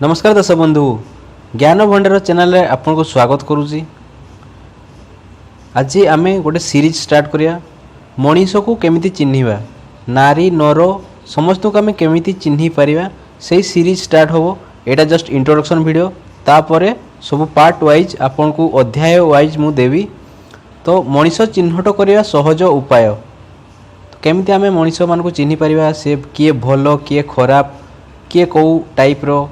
नमस्कार दर्शक बंधु ज्ञान भंडार चैनल रे आपन को स्वागत करूची। आज आम गोटे सीरीज स्टार्ट करिया मनीष को केमिति चिन्हिबा नारी नर समस्त को आम केमिति चिन्हि परिबा से सीरीज स्टार्ट होबो। एटा जस्ट इंट्रोडक्शन वीडियो तापरे सब पार्ट वाइज आपन को अध्याय वाइज मु देवी। तो मनीष चिन्हट करिया सहज उपाय तो केमिति आम मनीष मान को चिन्हि परिबा से किए भलो किए खराब किए कौ टाइप रो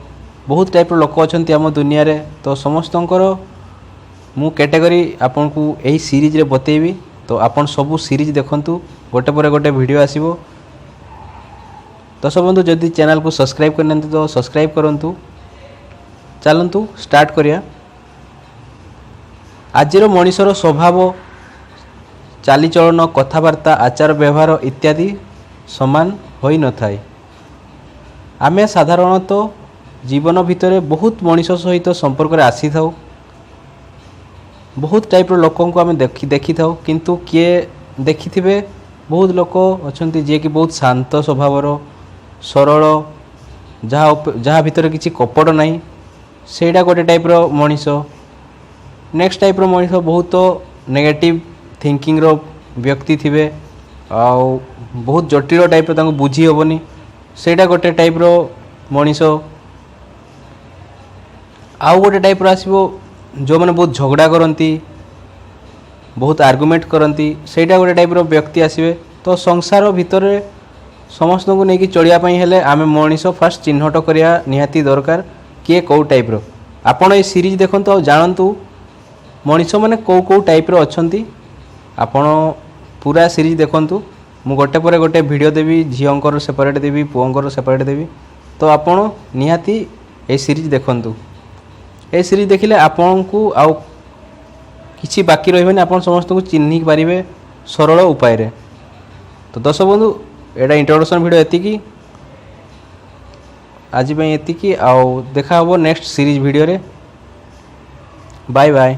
बहुत टाइप लोक अच्छा आम दुनिया रे। तो समस्तंकर मु कैटेगरी आपन को यही सीरीज रे बतेबी। तो आपन सबू सीरीज देखंतु गोटे पर गोटे वीडियो आसीबो। दर्शक बंधु जदि चैनल को सब्सक्राइब करना तो सब्सक्राइब करंतु। चलंतु स्टार्ट करिया। आजिर मनीषर स्वभाव चालीचलन कथबार्ता आचार व्यवहार इत्यादि समान होई न थाए। आमे साधारणतः जीवन भितर बहुत मनीष सहित संपर्क रे आसी थाउ। बहुत टाइप रो लोकों को आमे देखि थाउ किंतु किए देखिथिबे बहुत लोक अछंती जे कि बहुत शांत स्वभाव रो सरल जहाँ भितर किसी कपट नहीं सेटा गोटे टाइप रो मनीष। नेक्स्ट टाइप रो मनीष बहुत नेगेटिव थिंकिंग रो व्यक्ति थिबे आउ बहुत जटिल टाइप रो तांको बुझी होबनी सेटा गोटे टाइप रो मनीष। आउ गोटे टाइप आसो जो मैंने बहुत झगड़ा करती बहुत आर्गुमेंट करती सेटा गोटे टाइप व्यक्ति आसवे। तो संसार भितर समस्त को लेकिन चलियापाई हेले आमे मनीष फास्ट चिन्हट करिया निहाती दरकार किए कौ टाइप रो। आपण ये सीरीज देखंतु और जानतु मनीष माने कौ कौ टाइप रो अछंती। आपण पूरा सीरीज देखंतु मु गोटे पर गोटे वीडियो देवी झीओंकर सेपरेट देवी पुओंकर सेपरेट देवी। तो आपण निहाती ए सीरीज देखंतु। ए सीरीज देखिले आपन को आउ किछि बाकी रहिबेनी आपन समस्त को चिन्हि पारिबे सरल उपाय रे। तो दर्शक बंधु एटा इंट्रोडक्शन वीडियो एतिकी आज एतिकी आउ देखा हबो नेक्स्ट सीरीज वीडियो रे। Bye bye.